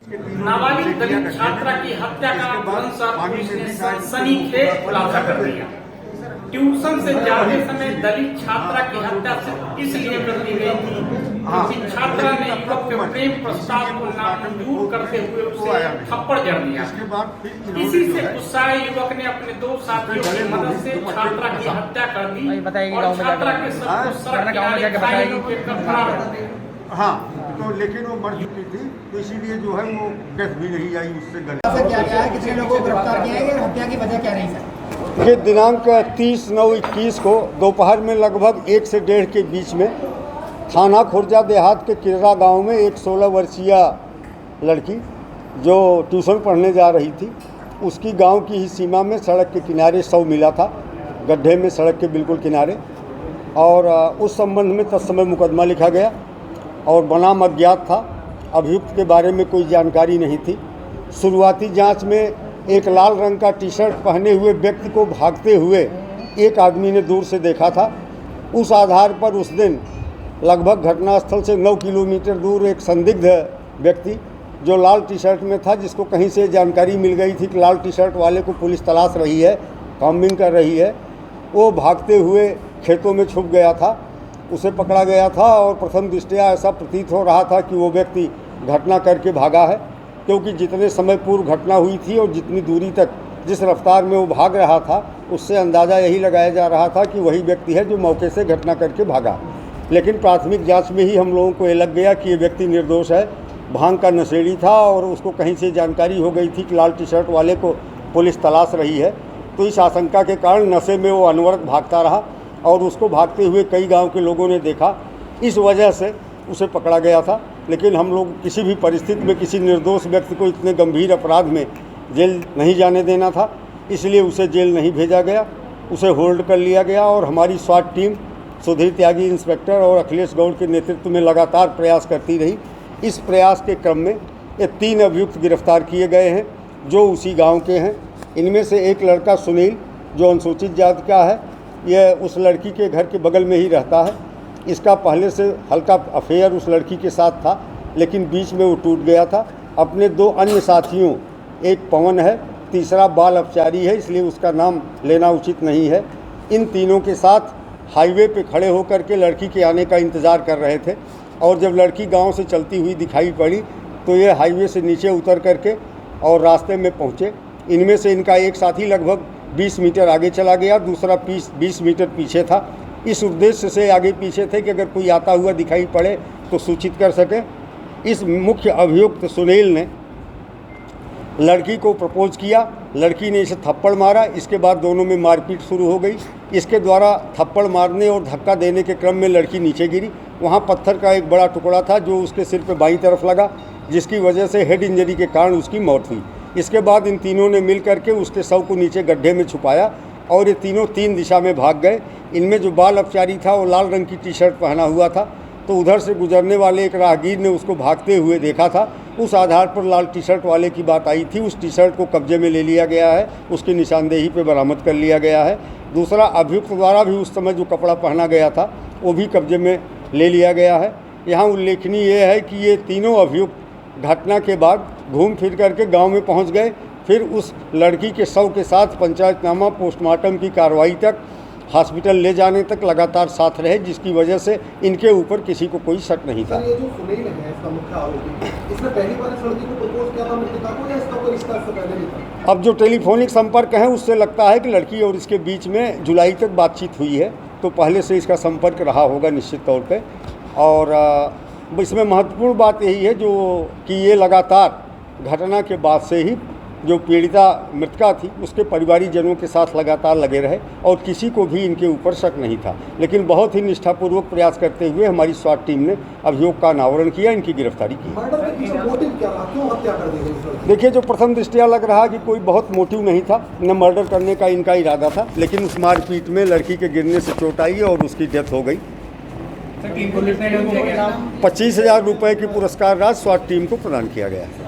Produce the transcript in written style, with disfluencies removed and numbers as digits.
नाबालिग दलित छात्रा की हत्या का बुलंदशहर पुलिस ने सनसनीखेज खुलासा कर दिया। ट्यूशन से जाते समय दलित छात्रा की हत्या से इसलिए कर दी गई थी क्योंकि छात्रा ने युवक के प्रेम प्रस्ताव को नामंजूर करते हुए उसे थप्पड़ जड़ दिया। इसी से गुस्साए युवक ने अपने दो साथियों की मदद से छात्रा की हत्या कर दी और छात्रा के शव को सड़क किनारे खाई के फरार हो गए। हाँ, तो लेकिन वो मर चुकी थी, तो इसीलिए जो है वो डेथ भी नहीं आई उससे गले। क्या गया है, कितने लोगों को गिरफ्तार किया है, हत्या की वजह क्या रही सर? ये दिनांक 30/9/21 को दोपहर में लगभग 1 से 1:30 के बीच में थाना खुर्जा देहात के किररा गांव में एक 16 वर्षीय लड़की जो ट्यूशन पढ़ने जा रही थी, उसकी गांव की ही सीमा में सड़क के किनारे शव मिला था, गड्ढे में सड़क के बिल्कुल किनारे। और उस संबंध में तत्समय मुकदमा लिखा गया और बनाम अज्ञात था। अभियुक्त के बारे में कोई जानकारी नहीं थी। शुरुआती जांच में एक लाल रंग का टी शर्ट पहने हुए व्यक्ति को भागते हुए एक आदमी ने दूर से देखा था। उस आधार पर उस दिन लगभग घटनास्थल से 9 किलोमीटर दूर एक संदिग्ध व्यक्ति जो लाल टी शर्ट में था, जिसको कहीं से जानकारी मिल गई थी कि लाल टी शर्ट वाले को पुलिस तलाश रही है, कॉम्बिंग कर रही है, वो भागते हुए खेतों में छुप गया था। उसे पकड़ा गया था और प्रथम दृष्टया ऐसा प्रतीत हो रहा था कि वो व्यक्ति घटना करके भागा है, क्योंकि जितने समय पूर्व घटना हुई थी और जितनी दूरी तक जिस रफ्तार में वो भाग रहा था, उससे अंदाज़ा यही लगाया जा रहा था कि वही व्यक्ति है जो मौके से घटना करके भागा। लेकिन प्राथमिक जांच में ही हम लोगों को ये लग गया कि ये व्यक्ति निर्दोष है, भांग का नशेड़ी था और उसको कहीं से जानकारी हो गई थी कि लाल टी शर्ट वाले को पुलिस तलाश रही है। तो इस आशंका के कारण नशे में वो अनवरत भागता रहा और उसको भागते हुए कई गांव के लोगों ने देखा। इस वजह से उसे पकड़ा गया था। लेकिन हम लोग किसी भी परिस्थिति में किसी निर्दोष व्यक्ति को इतने गंभीर अपराध में जेल नहीं जाने देना था, इसलिए उसे जेल नहीं भेजा गया, उसे होल्ड कर लिया गया। और हमारी स्वाट टीम सुधीर त्यागी इंस्पेक्टर और अखिलेश गौड़ के नेतृत्व में लगातार प्रयास करती रही। इस प्रयास के क्रम में ये 3 अभियुक्त गिरफ्तार किए गए हैं जो उसी गाँव के हैं। इनमें से एक लड़का सुनील जो अनुसूचित जाति का है, यह उस लड़की के घर के बगल में ही रहता है। इसका पहले से हल्का अफेयर उस लड़की के साथ था, लेकिन बीच में वो टूट गया था। अपने 2 अन्य साथियों, एक पवन है, तीसरा बाल अपचारी है, इसलिए उसका नाम लेना उचित नहीं है। इन तीनों के साथ हाईवे पे खड़े होकर के लड़की के आने का इंतज़ार कर रहे थे और जब लड़की गांव से चलती हुई दिखाई पड़ी तो ये हाईवे से नीचे उतर करके और रास्ते में पहुँचे। इनमें से इनका एक साथी लगभग 20 मीटर आगे चला गया, दूसरा 20 मीटर पीछे था। इस उद्देश्य से आगे पीछे थे कि अगर कोई आता हुआ दिखाई पड़े तो सूचित कर सके। इस मुख्य अभियुक्त सुनील ने लड़की को प्रपोज किया, लड़की ने इसे थप्पड़ मारा। इसके बाद दोनों में मारपीट शुरू हो गई। इसके द्वारा थप्पड़ मारने और धक्का देने के क्रम में लड़की नीचे गिरी। वहाँ पत्थर का एक बड़ा टुकड़ा था जो उसके सिर पर बाईं तरफ लगा, जिसकी वजह से हेड इंजरी के कारण उसकी मौत हुई। इसके बाद इन तीनों ने मिल करके उसके शव को नीचे गड्ढे में छुपाया और ये तीनों 3 दिशा में भाग गए। इनमें जो बाल अपचारी था वो लाल रंग की टी शर्ट पहना हुआ था, तो उधर से गुजरने वाले एक राहगीर ने उसको भागते हुए देखा था। उस आधार पर लाल टी शर्ट वाले की बात आई थी। उस टी शर्ट को कब्जे में ले लिया गया है, उसकी निशानदेही पे बरामद कर लिया गया है। दूसरा, अभियुक्त द्वारा भी उस समय जो कपड़ा पहना गया था वो भी कब्जे में ले लिया गया है। यहाँ उल्लेखनीय ये है कि ये तीनों अभियुक्त घटना के बाद घूम फिर करके गांव में पहुंच गए। फिर उस लड़की के शव के साथ पंचायतनामा, पोस्टमार्टम की कार्रवाई तक, हॉस्पिटल ले जाने तक लगातार साथ रहे, जिसकी वजह से इनके ऊपर किसी को कोई शक नहीं था। ये जो सुनील है इसका मुख्य आरोपी, इसने पहली बार इस लड़की को प्रपोज किया था मृतका को या इसका कोई रिश्ता इससे पहले नहीं था? अब जो टेलीफोनिक संपर्क है उससे लगता है कि लड़की और इसके बीच में जुलाई तक बातचीत हुई है, तो पहले से इसका संपर्क रहा होगा निश्चित तौर पे। और इसमें महत्वपूर्ण बात यही है जो कि ये लगातार घटना के बाद से ही जो पीड़िता मृतका थी उसके परिवारीजनों के साथ लगातार लगे रहे और किसी को भी इनके ऊपर शक नहीं था। लेकिन बहुत ही निष्ठापूर्वक प्रयास करते हुए हमारी स्वाट टीम ने अभियोग का अनावरण किया, इनकी गिरफ्तारी की। देखिए, जो प्रथम दृष्टया लग रहा कि कोई बहुत मोटिव नहीं था, न मर्डर करने का इनका इरादा था, लेकिन उस मारपीट में लड़की के गिरने से चोट आई और उसकी डेथ हो गई। 25,000 रुपये की पुरस्कार राशि स्वाट टीम को प्रदान किया गया है।